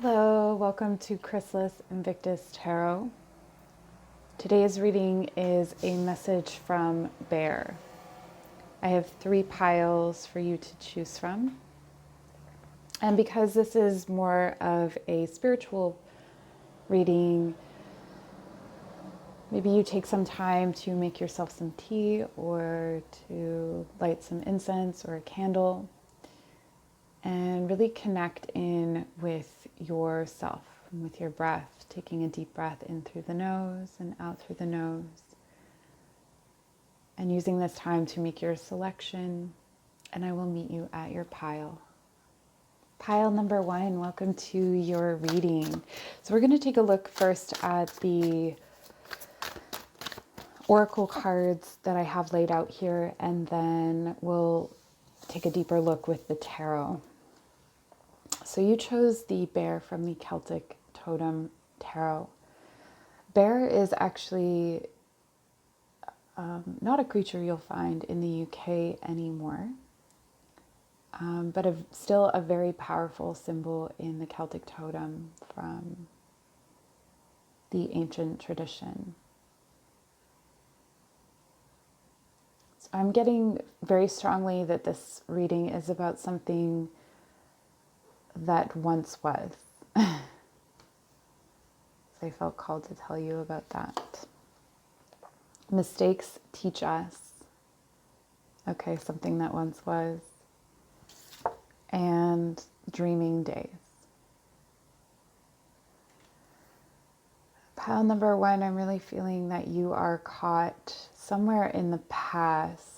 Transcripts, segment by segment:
Hello, welcome to Chrysalis Invictus Tarot. Today's reading is a message from Bear. I have 3 piles for you to choose from. And because this is more of a spiritual reading, maybe you take some time to make yourself some tea or to light some incense or a candle and really connect in with yourself, with your breath, taking a deep breath in through the nose and out through the nose, and using this time to make your selection, and I will meet you at your pile. Pile number 1, welcome to your reading. So we're going to take a look first at the oracle cards that I have laid out here, and then we'll take a deeper look with the tarot. So you chose the bear from the Celtic Totem Tarot. Bear is actually not a creature you'll find in the UK anymore, but still a very powerful symbol in the Celtic totem from the ancient tradition. So I'm getting very strongly that this reading is about something that once was. So I felt called to tell you about that. Mistakes teach us. Okay, something that once was. And dreaming days. Pile number 1, I'm really feeling that you are caught somewhere in the past.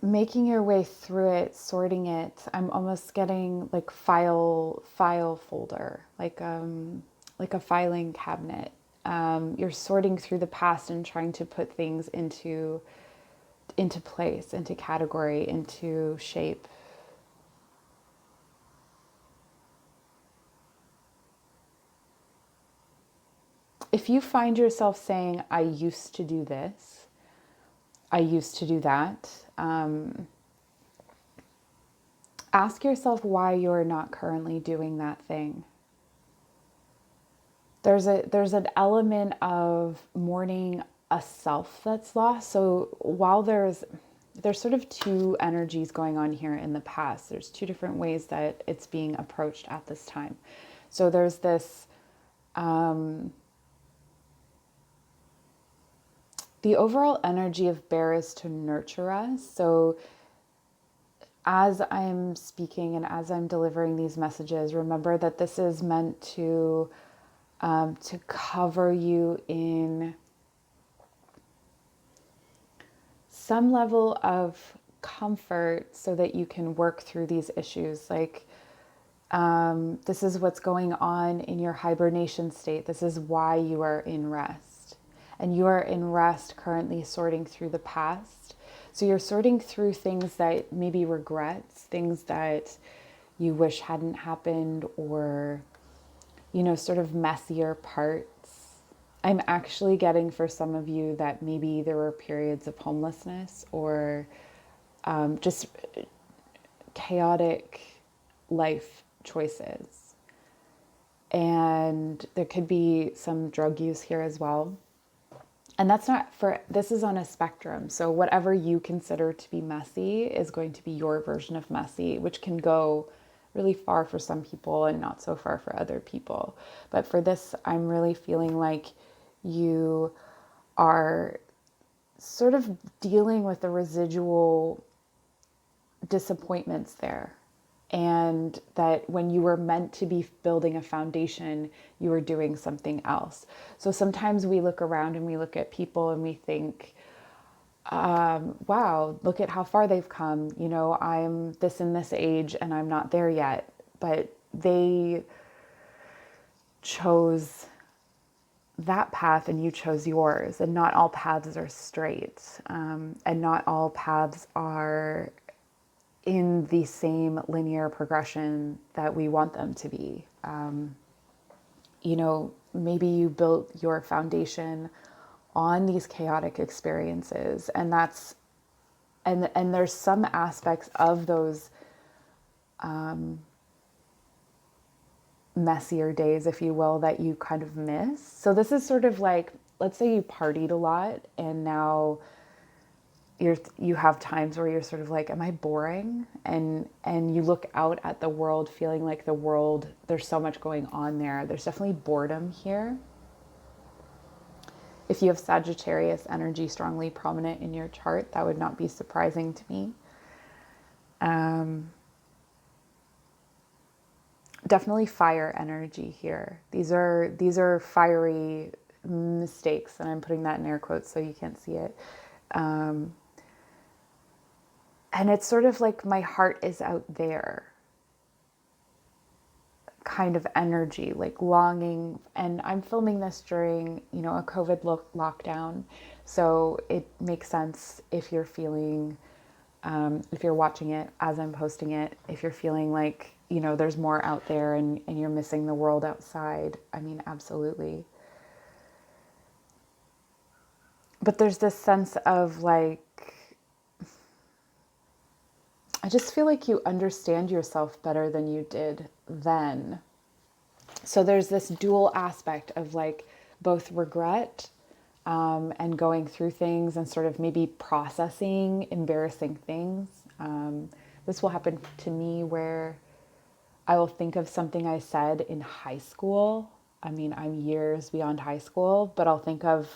Making your way through it, sorting it. I'm almost getting like file folder, like a filing cabinet. You're sorting through the past and trying to put things into place, into category, into shape. If you find yourself saying, I used to do this, I used to do that, ask yourself why you're not currently doing that thing. There's an element of mourning a self that's lost. So while there's sort of 2 energies going on here in the past. There's 2 different ways that it's being approached at this time. So there's this the overall energy of bear is to nurture us. So as I'm speaking and as I'm delivering these messages, remember that this is meant to cover you in some level of comfort so that you can work through these issues. Like, this is what's going on in your hibernation state. This is why you are in rest. And you are in rest currently sorting through the past. So you're sorting through things that maybe regrets, things that you wish hadn't happened, or, sort of messier parts. I'm actually getting for some of you that maybe there were periods of homelessness or just chaotic life choices. And there could be some drug use here as well. And this is on a spectrum. So whatever you consider to be messy is going to be your version of messy, which can go really far for some people and not so far for other people. But for this, I'm really feeling like you are sort of dealing with the residual disappointments there. And that when you were meant to be building a foundation, you were doing something else. So sometimes we look around and we look at people and we think, wow, look at how far they've come. I'm this in this age and I'm not there yet. But they chose that path and you chose yours. And not all paths are straight. And not all paths are in the same linear progression that we want them to be. Maybe you built your foundation on these chaotic experiences, and that's And there's some aspects of those messier days, if you will, that you kind of miss. So this is sort of like, let's say you partied a lot and now you have times where you're sort of like, am I boring? And you look out at the world feeling like the world, there's so much going on there. There's definitely boredom here. If you have Sagittarius energy strongly prominent in your chart, that would not be surprising to me. Definitely fire energy here. These are fiery mistakes, and I'm putting that in air quotes so you can't see it. And it's sort of like my heart is out there kind of energy, like longing. And I'm filming this during, a COVID lockdown. So it makes sense if you're feeling, if you're watching it as I'm posting it, if you're feeling like, there's more out there and you're missing the world outside. I mean, absolutely. But there's this sense of like, I just feel like you understand yourself better than you did then. So there's this dual aspect of like both regret and going through things and sort of maybe processing embarrassing things. This will happen to me where I will think of something I said in high school. I mean, I'm years beyond high school, but I'll think of,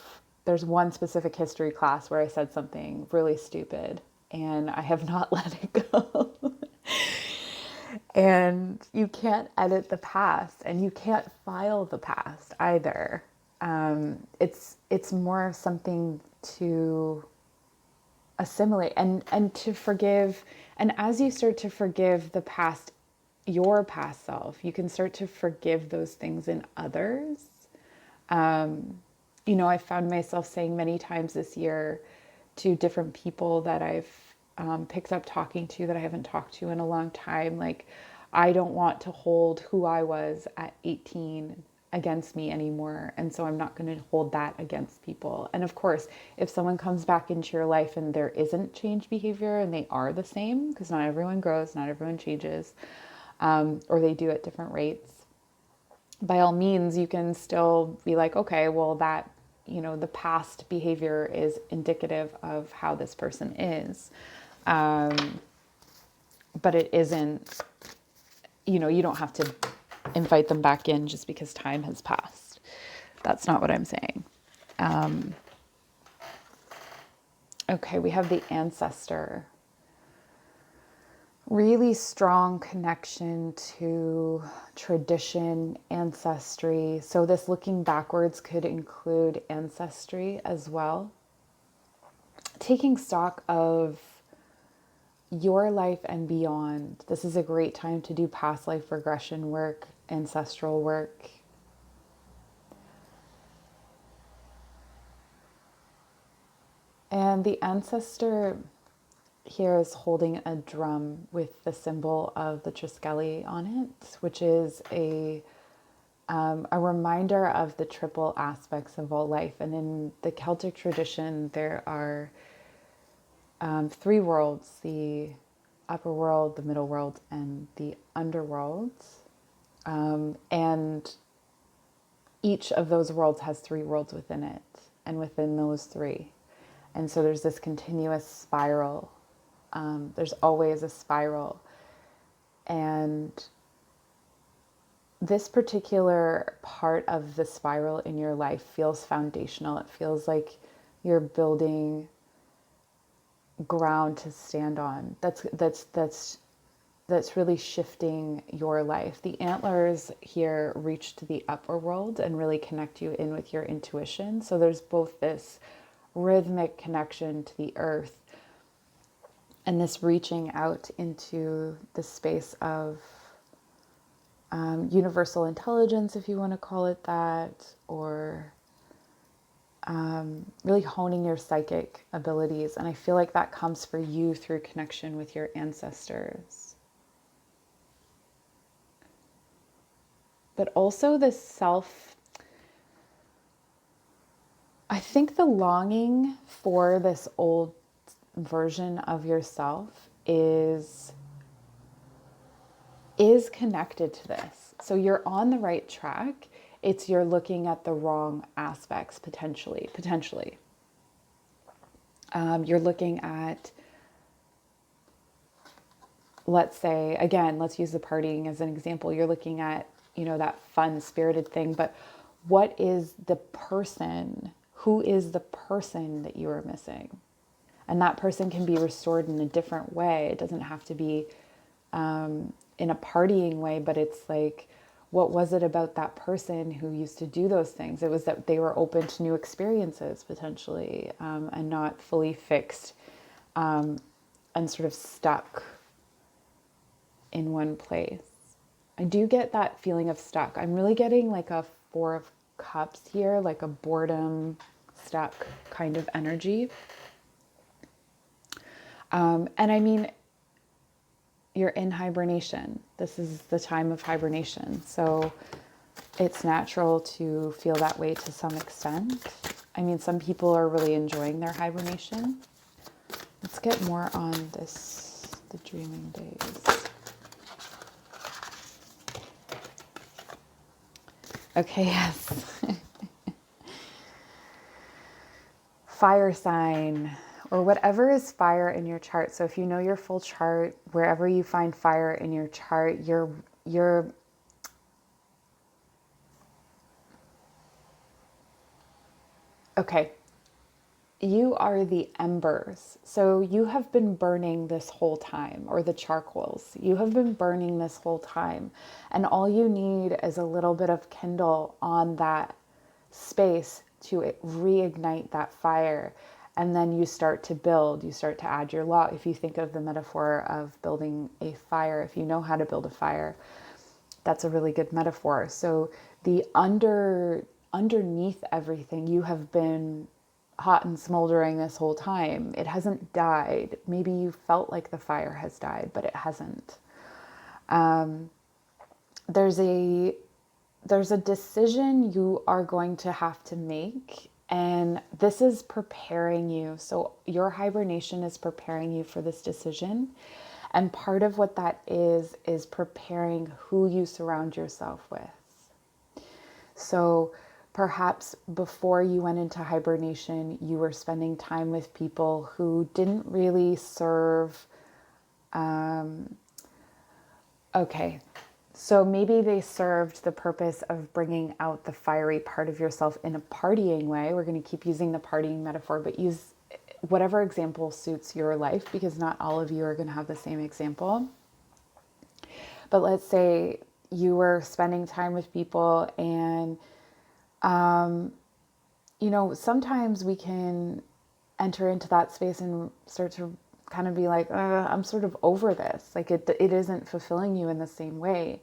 there's one specific history class where I said something really stupid and I have not let it go. And you can't edit the past and you can't file the past either. It's more of something to assimilate and to forgive. And as you start to forgive the past, your past self, you can start to forgive those things in others. I found myself saying many times this year to different people that I've picked up talking to that I haven't talked to in a long time, like, I don't want to hold who I was at 18 against me anymore. And so I'm not going to hold that against people. And of course, if someone comes back into your life and there isn't change behavior and they are the same, because not everyone grows, not everyone changes, or they do at different rates, by all means, you can still be like, okay, well, that, the past behavior is indicative of how this person is. But it isn't, you don't have to invite them back in just because time has passed. That's not what I'm saying. Okay, we have the ancestor. Really strong connection to tradition, ancestry. So this looking backwards could include ancestry as well. Taking stock of your life and beyond. This is a great time to do past life regression work, ancestral work. And the ancestor here is holding a drum with the symbol of the Triskele on it, which is a reminder of the triple aspects of all life. And in the Celtic tradition, there are three worlds: the upper world, the middle world, and the underworld. And each of those worlds has three worlds within it, and within those three. And so there's this continuous spiral. There's always a spiral. And this particular part of the spiral in your life feels foundational. It feels like you're building ground to stand on. That's really shifting your life. The antlers here reach to the upper world and really connect you in with your intuition. So there's both this rhythmic connection to the earth and this reaching out into the space of universal intelligence, if you want to call it that, or really honing your psychic abilities. And I feel like that comes for you through connection with your ancestors. But also this I think the longing for this old version of yourself is connected to this. So you're on the right track. It's you're looking at the wrong aspects potentially. You're looking at, let's say, again, let's use the partying as an example. You're looking at, that fun spirited thing, but what is the person? Who is the person that you are missing? And that person can be restored in a different way. It doesn't have to be in a partying way, but it's like, what was it about that person who used to do those things? It was that they were open to new experiences potentially, and not fully fixed and sort of stuck in one place. I do get that feeling of stuck. I'm really getting like a Four of Cups here, like a boredom, stuck kind of energy. And I mean, you're in hibernation. This is the time of hibernation. So it's natural to feel that way to some extent. I mean, some people are really enjoying their hibernation. Let's get more on this, the dreaming days. Okay, yes. Fire sign, or whatever is fire in your chart. So if you know your full chart, wherever you find fire in your chart, you're okay. You are the embers. So you have been burning this whole time, or the charcoals. You have been burning this whole time. And all you need is a little bit of kindle on that space to reignite that fire. And then you start to build, you start to add your log. If you think of the metaphor of building a fire, if you know how to build a fire, that's a really good metaphor. So the underneath everything, you have been hot and smoldering this whole time. It hasn't died. Maybe you felt like the fire has died, but it hasn't. There's a decision you are going to have to make, and this is preparing you. So your hibernation is preparing you for this decision. And part of what that is preparing who you surround yourself with. So perhaps before you went into hibernation, you were spending time with people who didn't really serve. Okay, so maybe they served the purpose of bringing out the fiery part of yourself in a partying way. We're going to keep using the partying metaphor, but use whatever example suits your life, because not all of you are going to have the same example. But let's say you were spending time with people and sometimes we can enter into that space and start to kind of be like, I'm sort of over this. Like it isn't fulfilling you in the same way,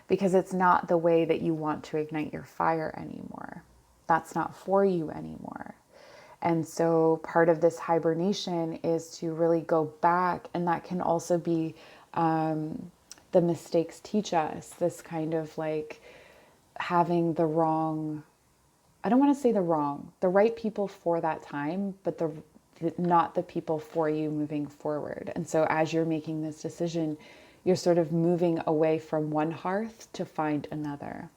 because it's not the way that you want to ignite your fire anymore. That's not for you anymore. And so part of this hibernation is to really go back, and that can also be the mistakes teach us, this kind of like having the wrong, I don't want to say the right people for that time, but not the people for you moving forward. And so as you're making this decision, you're sort of moving away from one hearth to find another.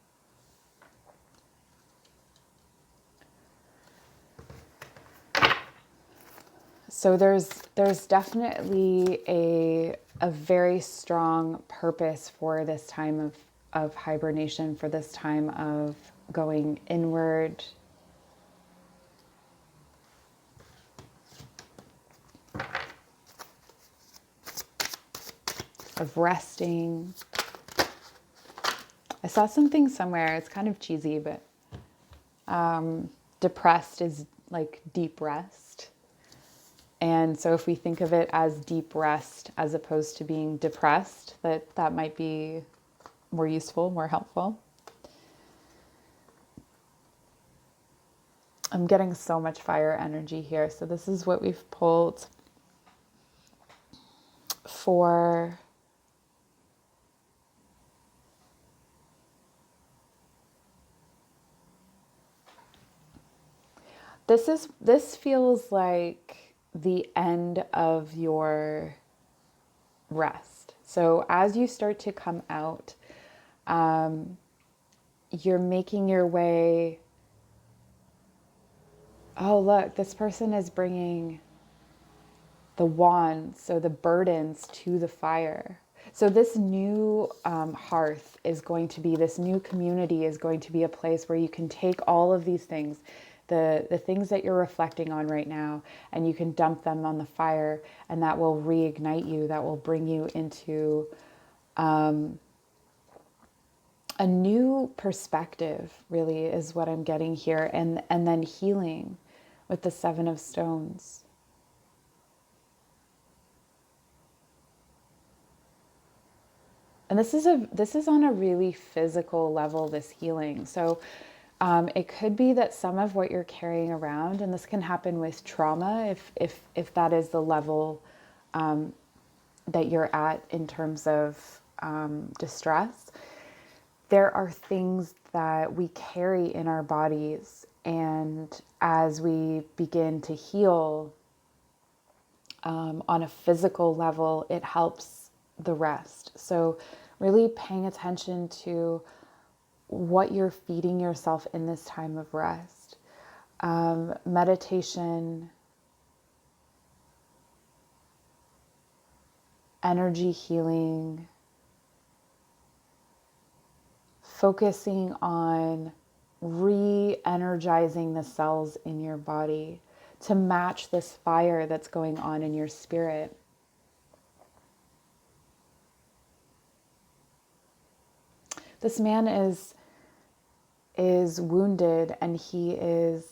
So there's definitely a very strong purpose for this time of hibernation, for this time of going inward. Of resting. I saw something somewhere, it's kind of cheesy, but depressed is like deep rest. And so if we think of it as deep rest as opposed to being depressed, that might be more useful, more helpful. I'm getting so much fire energy here. So this is what we've pulled for this feels like the end of your rest. So as you start to come out, you're making your way. Oh, look, this person is bringing the wands, so the burdens to the fire. So this new hearth is going to be, this new community is going to be a place where you can take all of these things, the things that you're reflecting on right now, and you can dump them on the fire, and that will reignite you, that will bring you into a new perspective, really, is what I'm getting here. And then healing with the Seven of Stones. And this is on a really physical level, this healing. So it could be that some of what you're carrying around, and this can happen with trauma, if that is the level that you're at in terms of distress. There are things that we carry in our bodies, and as we begin to heal on a physical level, it helps the rest. So really paying attention to what you're feeding yourself in this time of rest. Meditation, energy healing, focusing on re-energizing the cells in your body to match this fire that's going on in your spirit. This man is wounded, and he's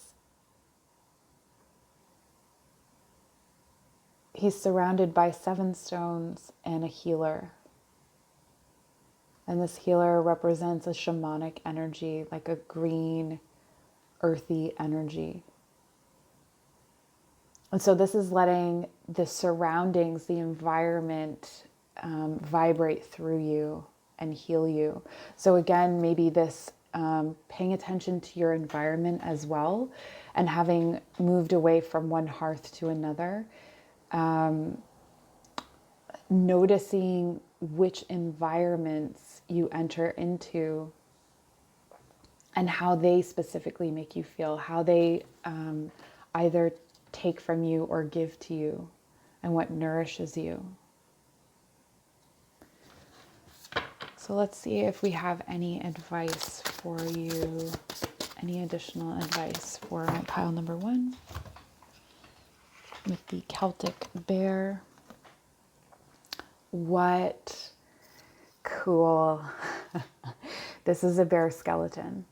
surrounded by 7 stones and a healer. And this healer represents a shamanic energy, like a green, earthy energy. And so this is letting the surroundings, the environment, vibrate through you and heal you. So again, maybe this paying attention to your environment as well, and having moved away from one hearth to another, noticing which environments you enter into and how they specifically make you feel, how they either take from you or give to you, and what nourishes you. So let's see if we have any advice for you, any additional advice for my pile number 1 with the Celtic bear. What cool. This is a bear skeleton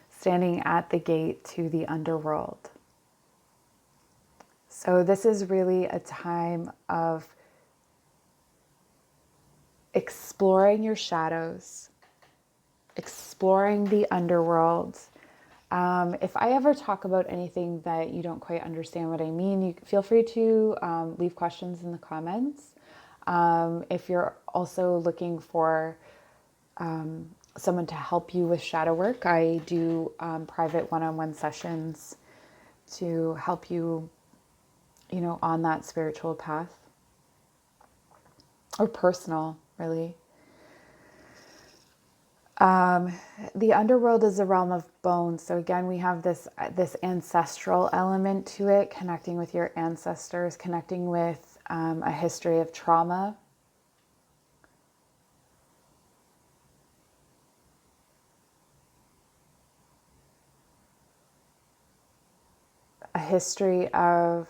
standing at the gate to the underworld. So this is really a time of exploring your shadows, exploring the underworld. If I ever talk about anything that you don't quite understand what I mean, you feel free to leave questions in the comments. If you're also looking for someone to help you with shadow work, I do private one-on-one sessions to help you, on that spiritual path, or personal, really. The underworld is a realm of bones. So again, we have this ancestral element to it, connecting with your ancestors, connecting with a history of trauma. A history of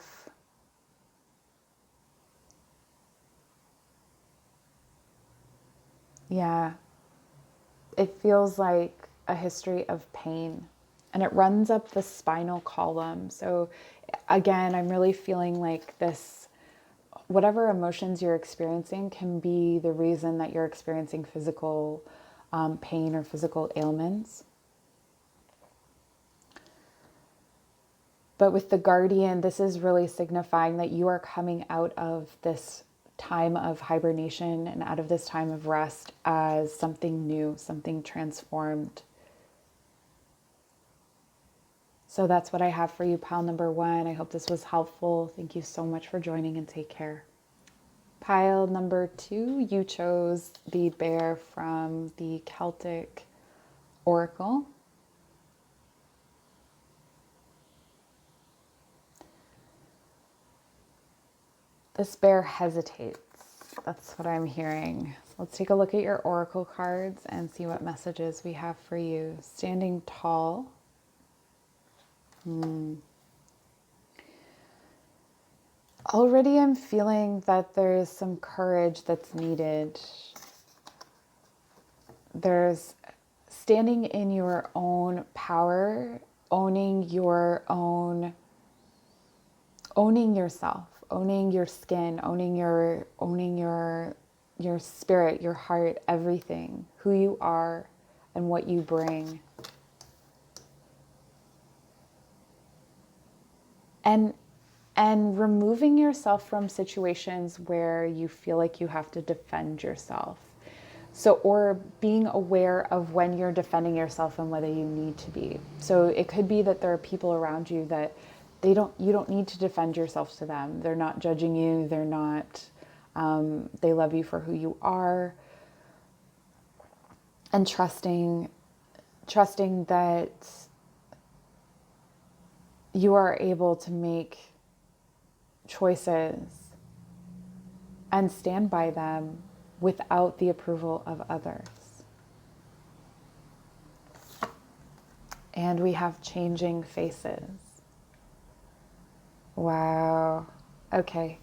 it feels like a history of pain, and it runs up the spinal column. So again, I'm really feeling like this, whatever emotions you're experiencing can be the reason that you're experiencing physical pain or physical ailments. But with the guardian, this is really signifying that you are coming out of this time of hibernation and out of this time of rest as something new, something transformed. So that's what I have for you, pile number 1. I hope this was helpful. Thank you so much for joining, and take care. Pile number 2, you chose the bear from the Celtic Oracle. This bear hesitates. That's what I'm hearing. So let's take a look at your oracle cards and see what messages we have for you. Standing tall. Already I'm feeling that there's some courage that's needed. There's standing in your own power, owning yourself, owning your skin, owning your spirit, your heart, everything, who you are and what you bring. And removing yourself from situations where you feel like you have to defend yourself. So, or being aware of when you're defending yourself and whether you need to be. So it could be that there are people around you that you don't need to defend yourself to them. They're not judging you. They're not, they love you for who you are. And trusting that you are able to make choices and stand by them without the approval of others. And we have changing faces. Wow. Okay.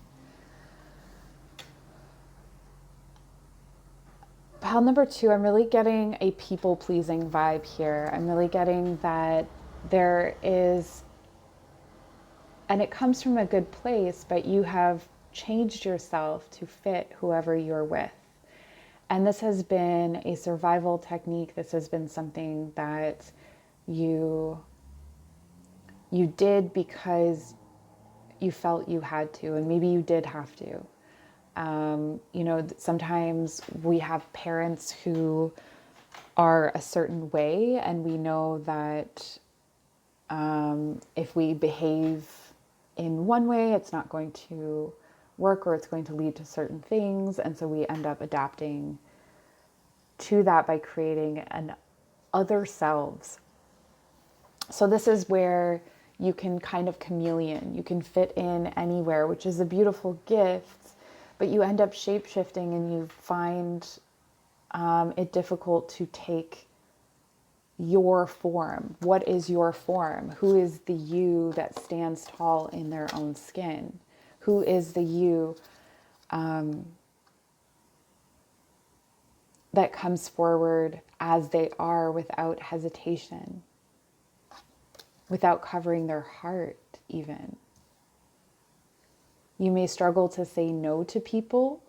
Pile number 2, I'm really getting a people-pleasing vibe here. I'm really getting that there is, and it comes from a good place, but you have changed yourself to fit whoever you're with. And this has been a survival technique. This has been something that you did because you felt you had to, and maybe you did have to. Sometimes we have parents who are a certain way, and we know that if we behave in one way, it's not going to work, or it's going to lead to certain things. And so we end up adapting to that by creating an other selves. So this is where you can kind of chameleon. You can fit in anywhere, which is a beautiful gift, but you end up shape-shifting, and you find it difficult to take your form. What is your form? Who is the you that stands tall in their own skin? Who is the you that comes forward as they are without hesitation, without covering their heart even? You may struggle to say no to people.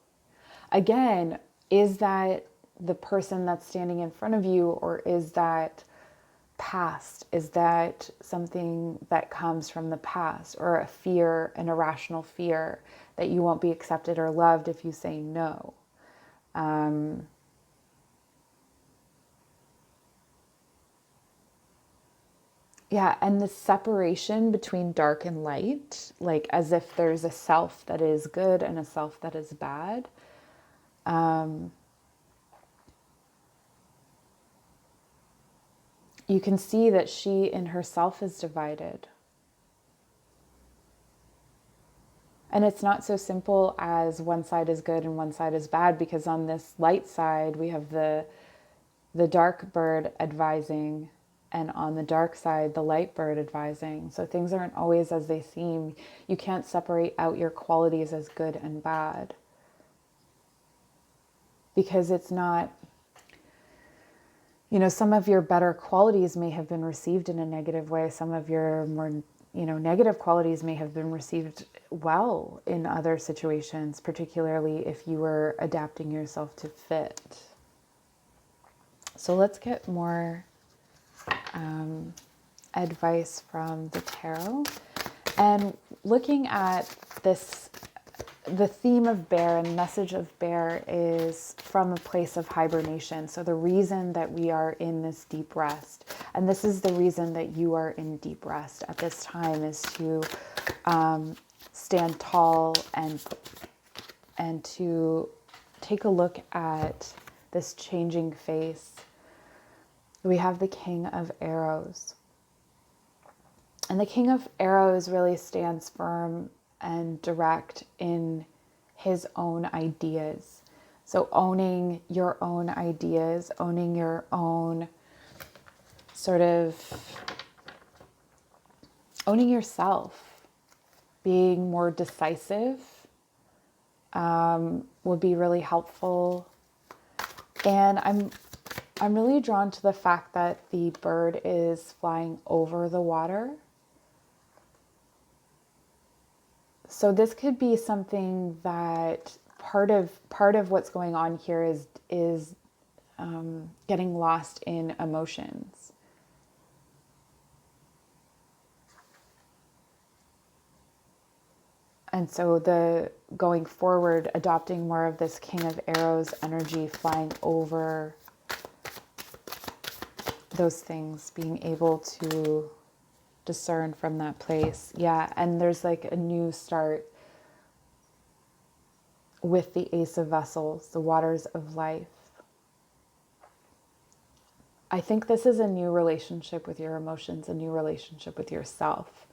Again, is that the person that's standing in front of you, or is that past? Is that something that comes from the past, or a fear, an irrational fear that you won't be accepted or loved if you say no? Yeah, and the separation between dark and light, like as if there's a self that is good and a self that is bad. You can see that she in herself is divided. And it's not so simple as one side is good and one side is bad, because on this light side, we have the dark bird advising, and on the dark side, the light bird advising. So things aren't always as they seem. You can't separate out your qualities as good and bad, because it's not, some of your better qualities may have been received in a negative way. Some of your more, negative qualities may have been received well in other situations, particularly if you were adapting yourself to fit. So let's get more advice from the tarot. And looking at this the theme of bear and message of bear is from a place of hibernation. So the reason that we are in this deep rest, and this is the reason that you are in deep rest at this time, is to stand tall and to take a look at this changing face. We have the King of Arrows. And the King of Arrows really stands firm and direct in his own ideas. So owning your own ideas, owning your own sort of, owning yourself, being more decisive would be really helpful. And I'm really drawn to the fact that the bird is flying over the water. So this could be something that part of what's going on here is getting lost in emotions. And so the going forward, adopting more of this King of Arrows energy, flying over those things, being able to discern from that place. Yeah, and there's like a new start with the Ace of Vessels, the waters of life. I think this is a new relationship with your emotions, a new relationship with yourself.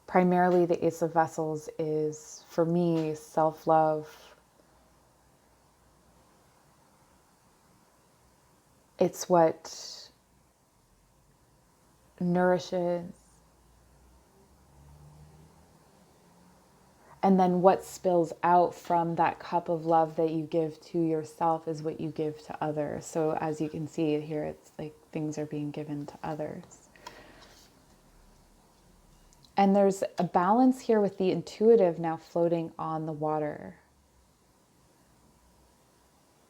Primarily, the Ace of Vessels is, for me, self-love. It's what nourishes. And then what spills out from that cup of love that you give to yourself is what you give to others. So as you can see here, it's like things are being given to others. And there's a balance here with the intuitive now floating on the water.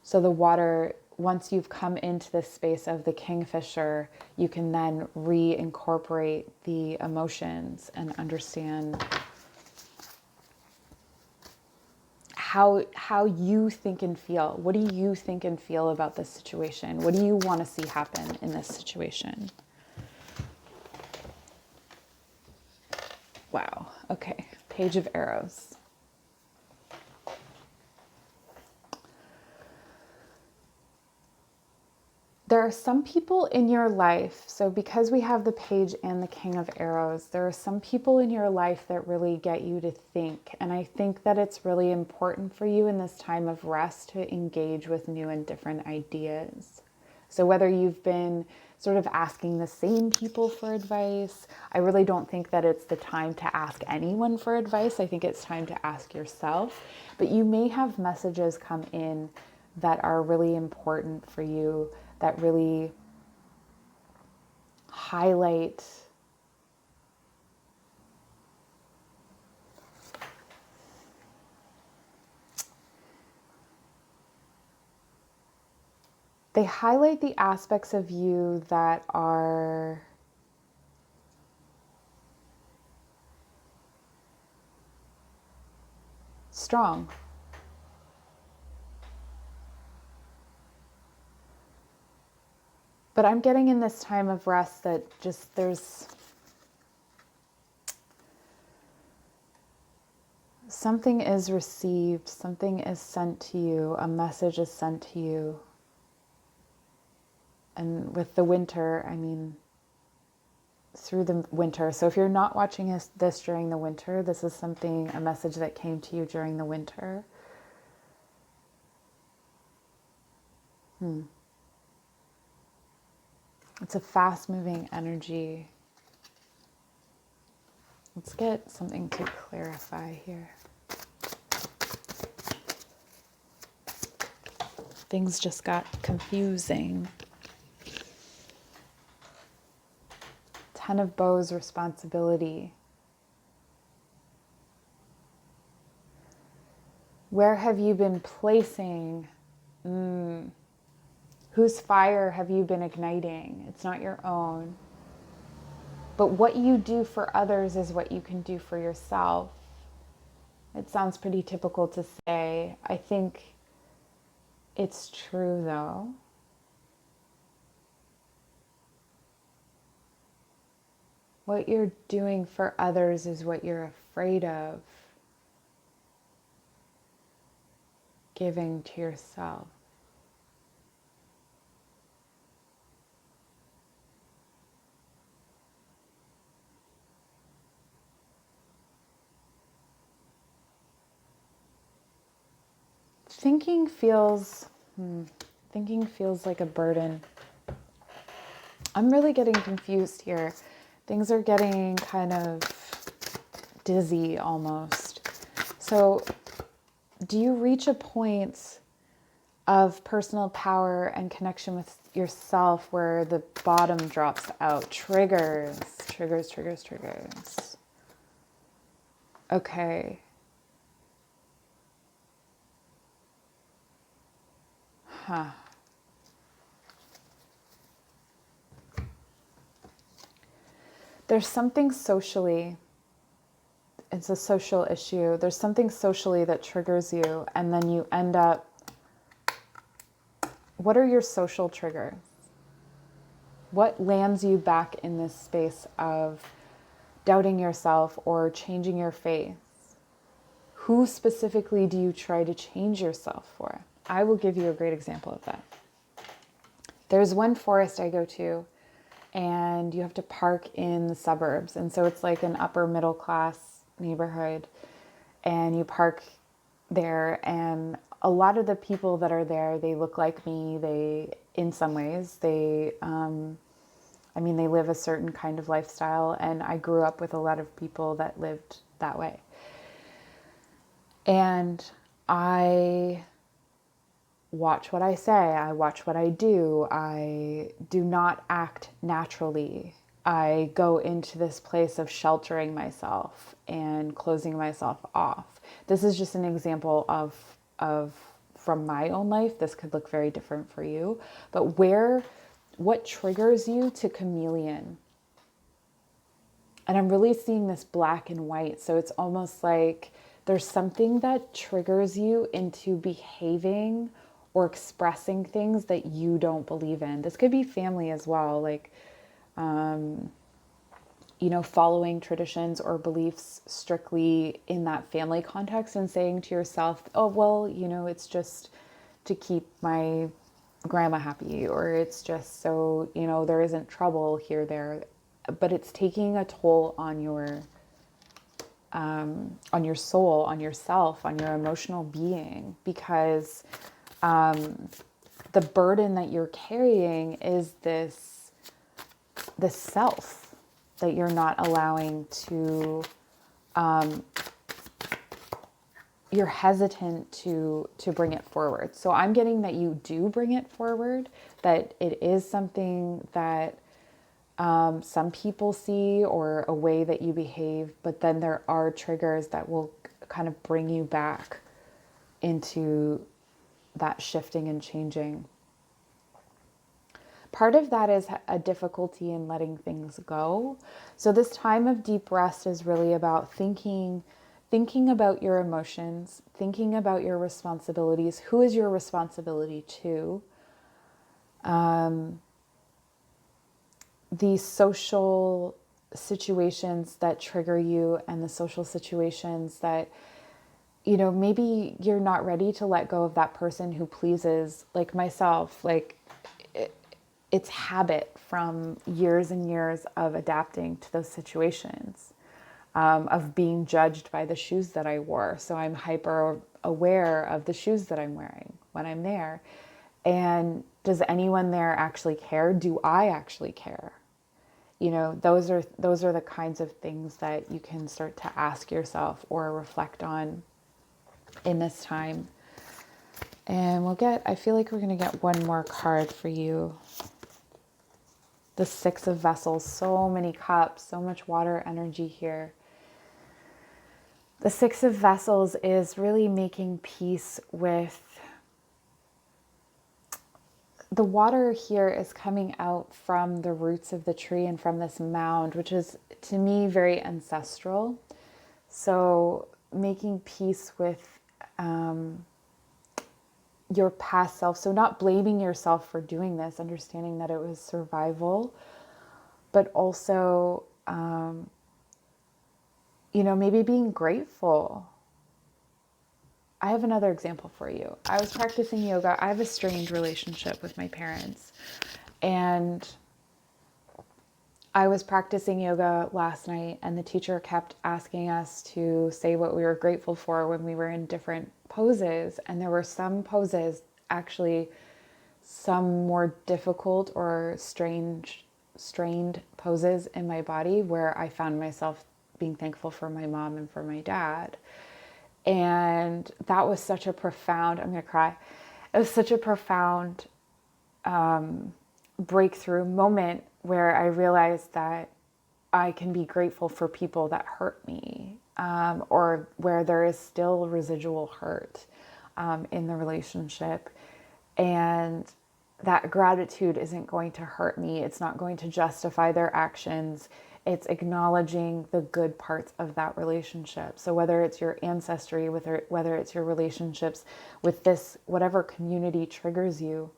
So the water, once you've come into this space of the kingfisher, you can then reincorporate the emotions and understand how you think and feel. What do you think and feel about this situation? What do you want to see happen in this situation? Wow. Okay. Page of Arrows. There are some people in your life, so because we have the page and the King of Arrows, there are some people in your life that really get you to think. And I think that it's really important for you in this time of rest to engage with new and different ideas. So whether you've been sort of asking the same people for advice, I really don't think that it's the time to ask anyone for advice. I think it's time to ask yourself. But you may have messages come in that are really important for you, that really highlight the aspects of you that are strong. But I'm getting in this time of rest that just there's something is received, something is sent to you, a message is sent to you. And with the winter, I mean, through the winter. So if you're not watching this during the winter, this is something, a message that came to you during the winter. It's a fast-moving energy. Let's get something to clarify here. Things just got confusing. Ten of Bows, responsibility. Where have you been placing? Whose fire have you been igniting? It's not your own. But what you do for others is what you can do for yourself. It sounds pretty typical to say. I think it's true though. What you're doing for others is what you're afraid of giving to yourself. Thinking feels like a burden. I'm really getting confused here. Things are getting kind of dizzy almost. So, do you reach a point of personal power and connection with yourself where the bottom drops out? Triggers. Okay. Huh. There's something socially, it's a social issue. There's something socially that triggers you, and then you end up, what are your social triggers? What lands you back in this space of doubting yourself or changing your faith? Who specifically do you try to change yourself for? I will give you a great example of that. There's one forest I go to, and you have to park in the suburbs. And so it's like an upper middle class neighborhood, and you park there, and a lot of the people that are there, they look like me. In some ways, they live a certain kind of lifestyle, and I grew up with a lot of people that lived that way. And I watch what I say, I watch what I do. I do not act naturally. I go into this place of sheltering myself and closing myself off. This is just an example of from my own life. This could look very different for you, but what triggers you to chameleon? And I'm really seeing this black and white. So it's almost like there's something that triggers you into behaving or expressing things that you don't believe in. This could be family as well, like, following traditions or beliefs strictly in that family context and saying to yourself, oh, well, it's just to keep my grandma happy, or it's just so, there isn't trouble here, there. But it's taking a toll on your soul, on yourself, on your emotional being, because the burden that you're carrying is this self that you're not allowing to, you're hesitant to bring it forward. So I'm getting that you do bring it forward, that it is something that some people see, or a way that you behave, but then there are triggers that will kind of bring you back into that shifting and changing. Part of that is a difficulty in letting things go. So this time of deep rest is really about thinking about your emotions, thinking about your responsibilities. Who is your responsibility to? The social situations that trigger you, and the social situations that, maybe you're not ready to let go of that person who pleases, like myself. Like, it's habit from years and years of adapting to those situations, of being judged by the shoes that I wore. So I'm hyper aware of the shoes that I'm wearing when I'm there. And does anyone there actually care? Do I actually care? Those are the kinds of things that you can start to ask yourself or reflect on in this time. And I feel like we're going to get one more card for you. The Six of Vessels, so many cups, so much water energy here. The Six of Vessels is really making peace with the water. Here is coming out from the roots of the tree and from this mound, which is, to me, very ancestral. So making peace with your past self. So not blaming yourself for doing this, understanding that it was survival, but also, maybe being grateful. I have another example for you. I was practicing yoga. I have a strained relationship with my parents. And I was practicing yoga last night, and the teacher kept asking us to say what we were grateful for when we were in different poses. And there were some poses, actually, some more difficult or strained poses in my body where I found myself being thankful for my mom and for my dad. And that was such a profound, I'm going to cry. It was such a profound breakthrough moment where I realized that I can be grateful for people that hurt me, or where there is still residual hurt in the relationship. And that gratitude isn't going to hurt me. It's not going to justify their actions. It's acknowledging the good parts of that relationship. So whether it's your ancestry, whether it's your relationships with this, whatever community triggers you,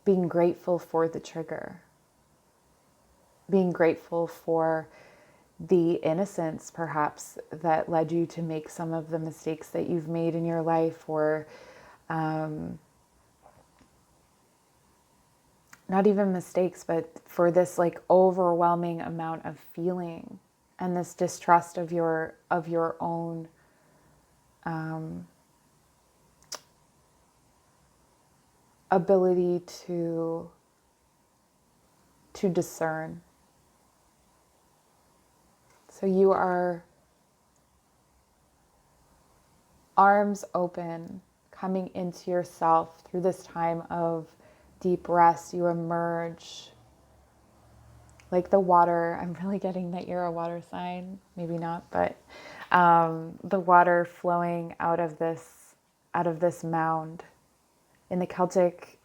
being grateful for the trigger, being grateful for the innocence perhaps that led you to make some of the mistakes that you've made in your life, or not even mistakes, but for this like overwhelming amount of feeling and this distrust of your own ability to discern. So you are arms open, coming into yourself through this time of deep rest. You emerge like the water. I'm really getting that you're a water sign. Maybe not, but the water flowing out of this mound. In the Celtic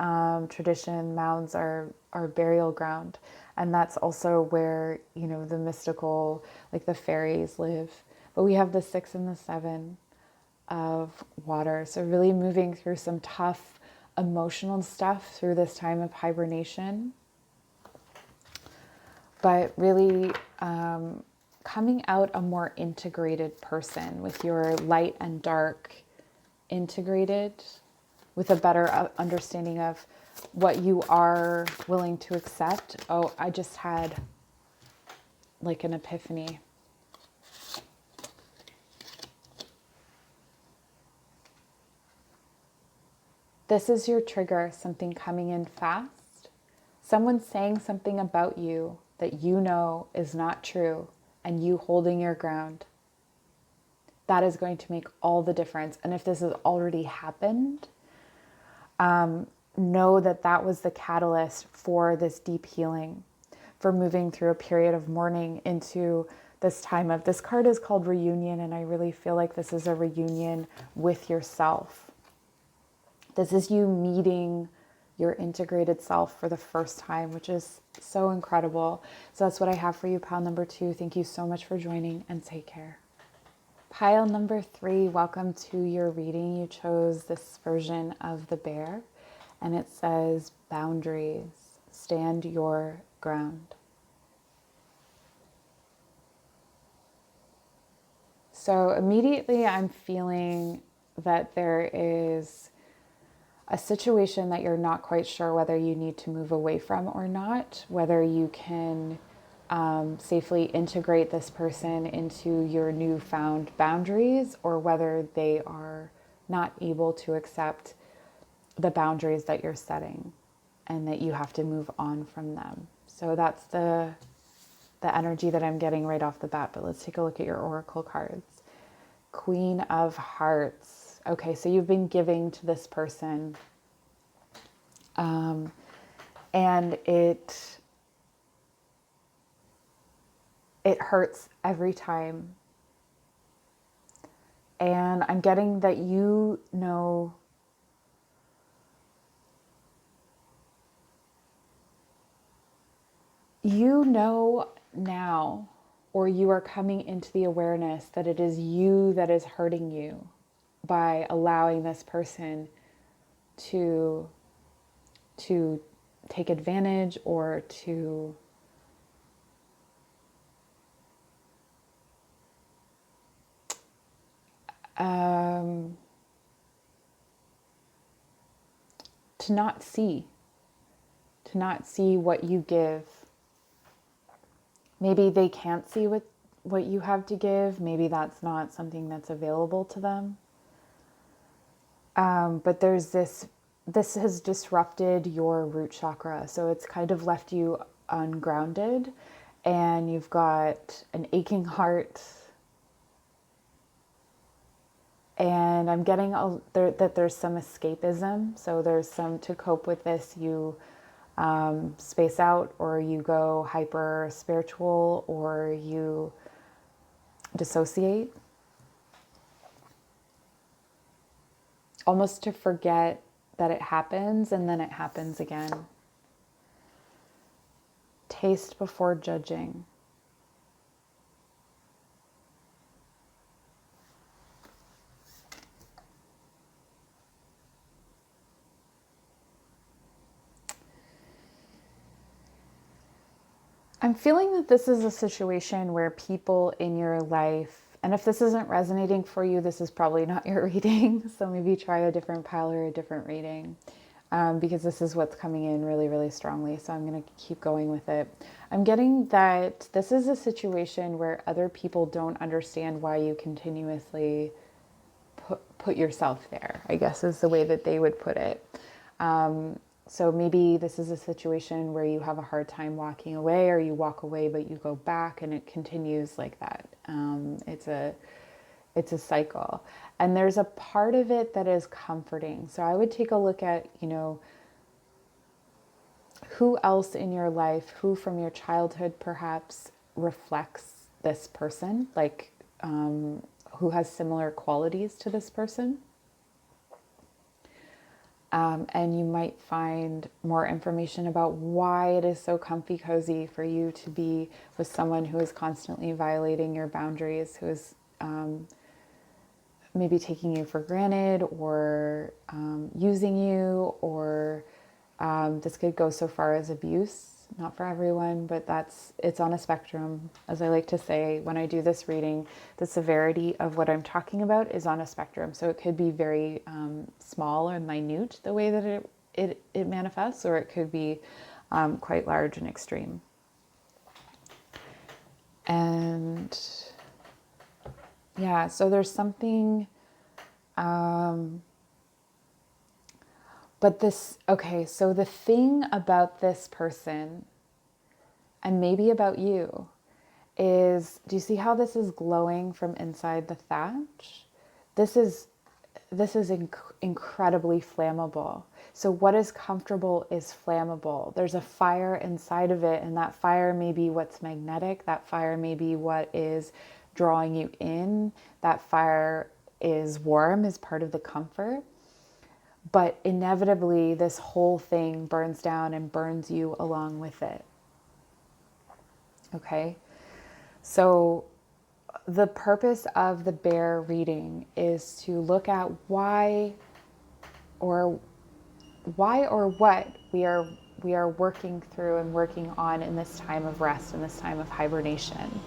tradition, mounds are burial ground, and that's also where the mystical, like the fairies, live. But we have the 6 and the 7 of water. So really moving through some tough emotional stuff through this time of hibernation, but really coming out a more integrated person with your light and dark integrated, with a better understanding of what you are willing to accept. Oh, I just had like an epiphany. This is your trigger, something coming in fast. Someone saying something about you that you know is not true, and you holding your ground. That is going to make all the difference. And if this has already happened, know that that was the catalyst for this deep healing, for moving through a period of mourning into this time of, this card is called reunion, and I really feel like this is a reunion with yourself. This is you meeting your integrated self for the first time, which is so incredible. So that's what I have for you, pile number 2. Thank you so much for joining, and take care. Pile number 3, welcome to your reading. You chose this version of the bear, and it says, boundaries, stand your ground. So immediately I'm feeling that there is a situation that you're not quite sure whether you need to move away from or not, whether you can safely integrate this person into your newfound boundaries, or whether they are not able to accept the boundaries that you're setting and that you have to move on from them. So that's the energy that I'm getting right off the bat. But let's take a look at your oracle cards. Queen of Hearts. Okay, so you've been giving to this person, and it hurts every time. And I'm getting that you know now or you are coming into the awareness that it is you that is hurting you by allowing this person to take advantage or to not see, what you give. Maybe they can't see what you have to give. Maybe that's not something that's available to them. But there's this has disrupted your root chakra. So it's kind of left you ungrounded, and you've got an aching heart. And I'm getting that there's some escapism. So there's some, to cope with this, you space out, or you go hyper spiritual, or you dissociate. Almost to forget that it happens, and then it happens again. Taste before judging. I'm feeling that this is a situation where people in your life, and if this isn't resonating for you, this is probably not your reading. So maybe try a different pile or a different reading, because this is what's coming in really, really strongly. So I'm going to keep going with it. I'm getting that this is a situation where other people don't understand why you continuously put yourself there, I guess is the way that they would put it. So maybe this is a situation where you have a hard time walking away, or you walk away but you go back, and it continues like that. It's a cycle, and there's a part of it that is comforting. So I would take a look at, who else in your life, who from your childhood perhaps reflects this person, like who has similar qualities to this person. And you might find more information about why it is so comfy cozy for you to be with someone who is constantly violating your boundaries, who is maybe taking you for granted, or using you, or this could go so far as abuse. Not for everyone, but it's on a spectrum. As I like to say when I do this reading, the severity of what I'm talking about is on a spectrum. So it could be very small or minute, the way that it manifests, or it could be quite large and extreme. And yeah, so there's something, but so the thing about this person, and maybe about you, is, do you see how this is glowing from inside the thatch? This is incredibly flammable. So what is comfortable is flammable. There's a fire inside of it, and that fire may be what's magnetic. That fire may be what is drawing you in. That fire is warm, is part of the comfort. But inevitably, this whole thing burns down and burns you along with it. Okay? So the purpose of the bear reading is to look at why or what we are working through and working on in this time of rest, in this time of hibernation.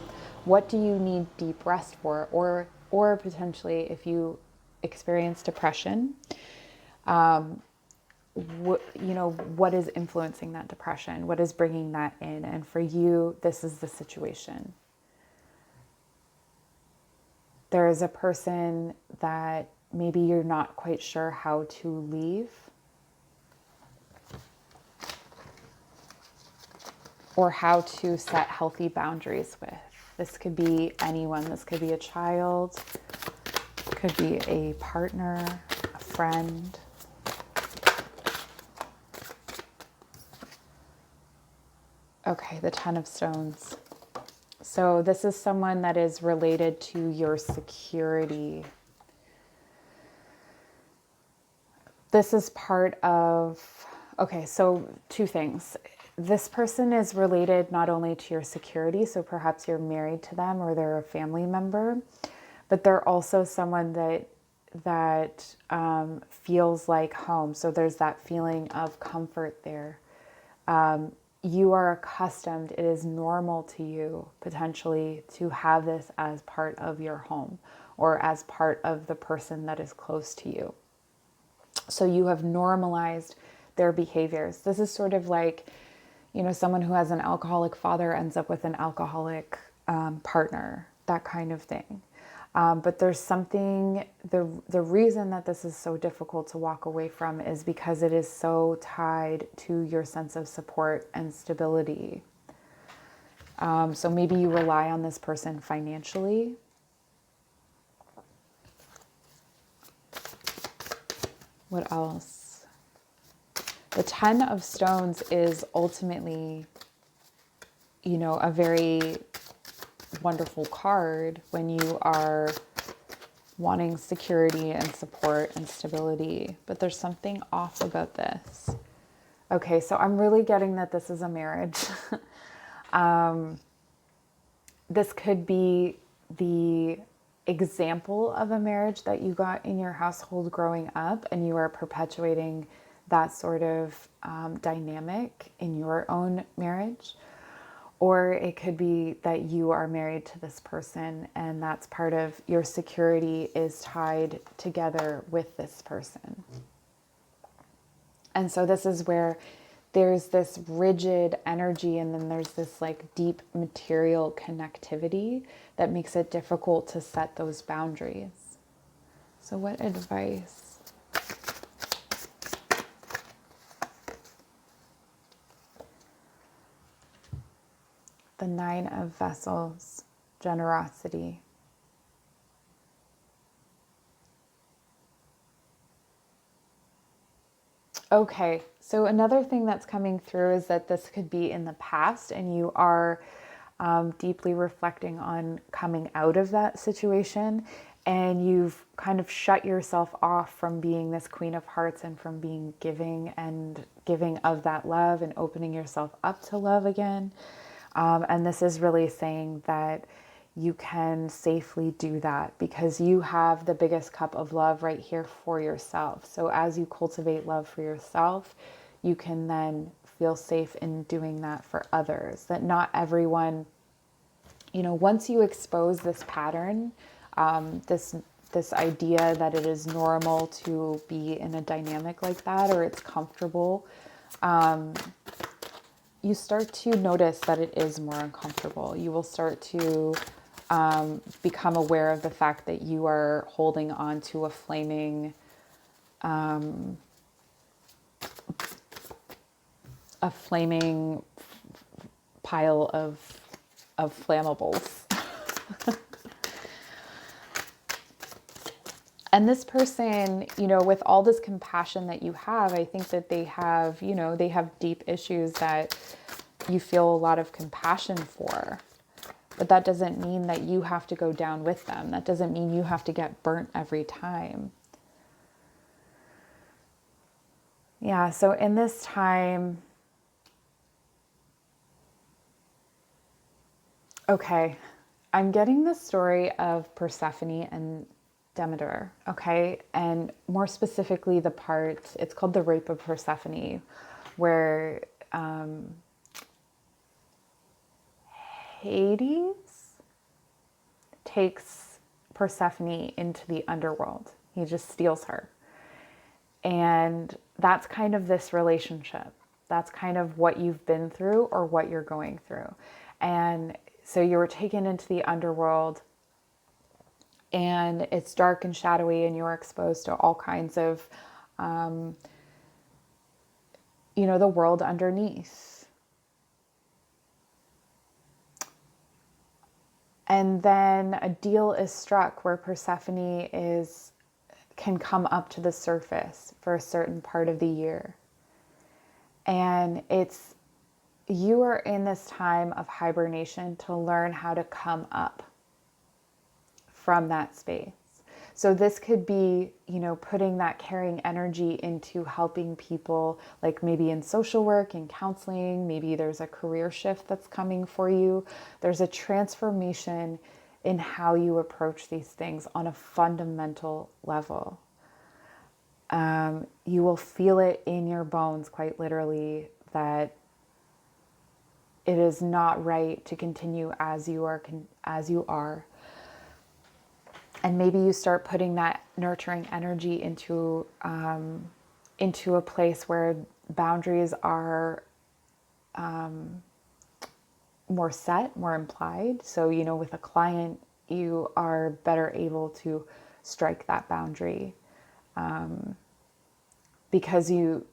What do you need deep rest for? Or potentially, if you experience depression, what is influencing that depression? What is bringing that in? And for you, this is the situation. There is a person that maybe you're not quite sure how to leave, or how to set healthy boundaries with. This could be anyone. This could be a child, could be a partner, a friend. Okay, the Ten of Stones. So this is someone that is related to your security. This is part of, okay, so two things. this person is related not only to your security, so perhaps you're married to them or they're a family member, but they're also someone that feels like home. So there's that feeling of comfort there. You are accustomed, it is normal to you potentially to have this as part of your home or as part of the person that is close to you. So you have normalized their behaviors. This is sort of like, someone who has an alcoholic father ends up with an alcoholic partner, that kind of thing. But there's something, the reason that this is so difficult to walk away from is because it is so tied to your sense of support and stability. So maybe you rely on this person financially. What else? The 10 of Stones is ultimately, a very wonderful card when you are wanting security and support and stability. But there's something off about this. Okay, so I'm really getting that this is a marriage. This could be the example of a marriage that you got in your household growing up, and you are perpetuating that sort of dynamic in your own marriage. Or it could be that you are married to this person and that's part of your security is tied together with this person. And so this is where there's this rigid energy and then there's this like deep material connectivity that makes it difficult to set those boundaries. So what advice? The 9 of Vessels, generosity. Okay, so another thing that's coming through is that this could be in the past and you are deeply reflecting on coming out of that situation, and you've kind of shut yourself off from being this Queen of Hearts and from being giving of that love and opening yourself up to love again. And this is really saying that you can safely do that because you have the biggest cup of love right here for yourself. So as you cultivate love for yourself, you can then feel safe in doing that for others. That not everyone, once you expose this pattern, this idea that it is normal to be in a dynamic like that, or it's comfortable, you start to notice that it is more uncomfortable. You will start to become aware of the fact that you are holding on to a flaming pile of flammables. And this person, with all this compassion that you have, I think that they have deep issues that you feel a lot of compassion for. But that doesn't mean that you have to go down with them. That doesn't mean you have to get burnt every time. Yeah, so in this time, okay, I'm getting the story of Persephone and Demeter, okay? And more specifically, the part, it's called the Rape of Persephone, where Hades takes Persephone into the underworld. He just steals her. And that's kind of this relationship. That's kind of what you've been through or what you're going through. And so you were taken into the underworld, and it's dark and shadowy, and you're exposed to all kinds of, the world underneath. And then a deal is struck where Persephone can come up to the surface for a certain part of the year. And you are in this time of hibernation to learn how to come up from that space. So this could be, putting that caring energy into helping people, like maybe in social work and counseling. Maybe there's a career shift that's coming for you. There's a transformation in how you approach these things on a fundamental level. You will feel it in your bones, quite literally, that it is not right to continue as you are. And maybe you start putting that nurturing energy into a place where boundaries are more set, more implied. So, with a client, you are better able to strike that boundary because you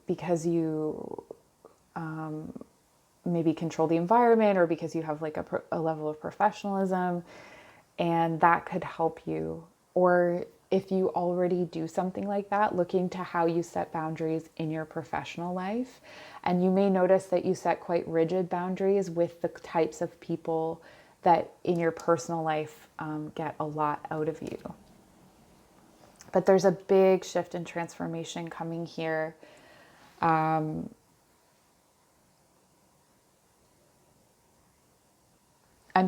maybe control the environment, or because you have like a level of professionalism, and that could help you. Or if you already do something like that, looking to how you set boundaries in your professional life. And you may notice that you set quite rigid boundaries with the types of people that in your personal life get a lot out of you. But there's a big shift and transformation coming here. I'm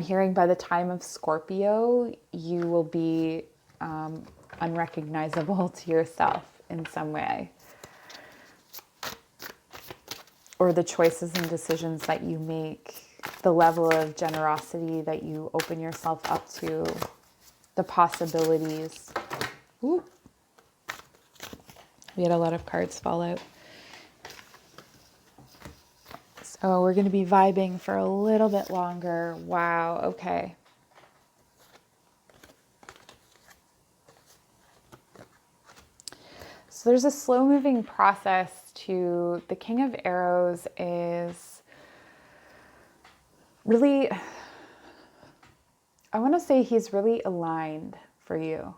hearing by the time of Scorpio, you will be unrecognizable to yourself in some way. Or the choices and decisions that you make, the level of generosity that you open yourself up to, the possibilities. Ooh. We had a lot of cards fall out. So we're going to be vibing for a little bit longer. Wow, okay. So there's a slow moving process to the King of Arrows is really, I want to say he's really aligned for you.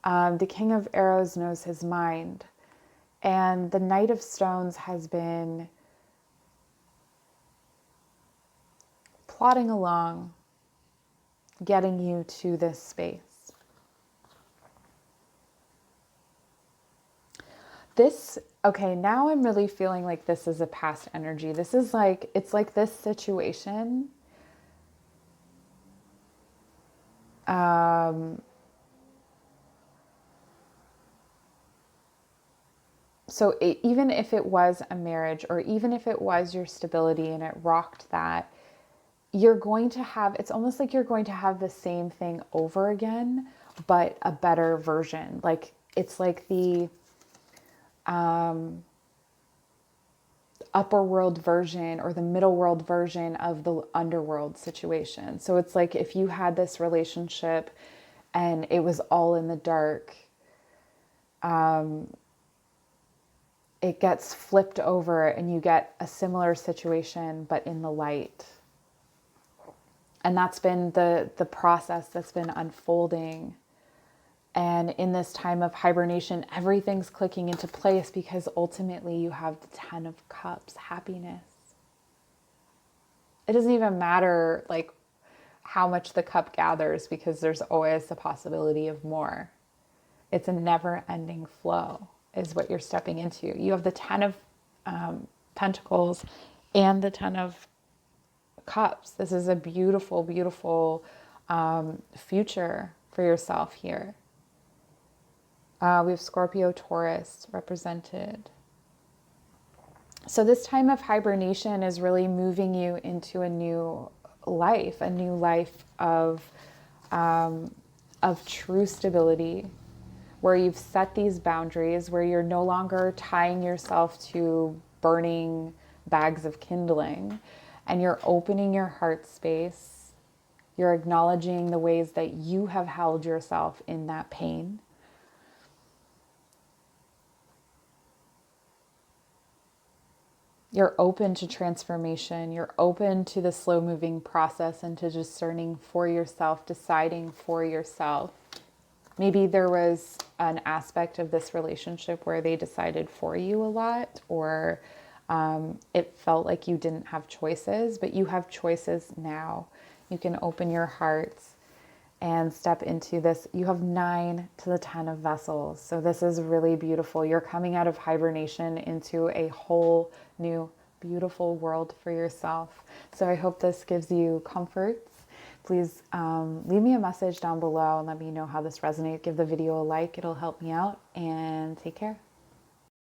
The King of Arrows knows his mind, and the Knight of Stones has been plodding along, getting you to this space. Okay, now I'm really feeling like this is a past energy. This is like, it's like this situation. Even if it was a marriage, or even if it was your stability and it rocked that, you're going to have, it's almost like you're going to have the same thing over again, but a better version. Like, it's like the upper world version or the middle world version of the underworld situation. So it's like if you had this relationship and it was all in the dark, it gets flipped over and you get a similar situation, but in the light. And that's been the process that's been unfolding. And in this time of hibernation, everything's clicking into place because ultimately you have the 10 of Cups, happiness. It doesn't even matter like how much the cup gathers, because there's always the possibility of more. It's a never-ending flow is what you're stepping into. You have the 10 of Pentacles and the 10 of Cups. This is a beautiful, beautiful future for yourself here. We have Scorpio, Taurus represented. So this time of hibernation is really moving you into a new life of true stability, where you've set these boundaries, where you're no longer tying yourself to burning bags of kindling, and you're opening your heart space. You're acknowledging the ways that you have held yourself in that pain. You're open to transformation. You're open to the slow moving process and to discerning for yourself, deciding for yourself. Maybe there was an aspect of this relationship where they decided for you a lot, or it felt like you didn't have choices, but you have choices now. You can open your hearts and step into this. You have 9 to the 10 of vessels. So this is really beautiful. You're coming out of hibernation into a whole new beautiful world for yourself. So I hope this gives you comforts. Please leave me a message down below and let me know how this resonates. Give the video a like, it'll help me out, and take care.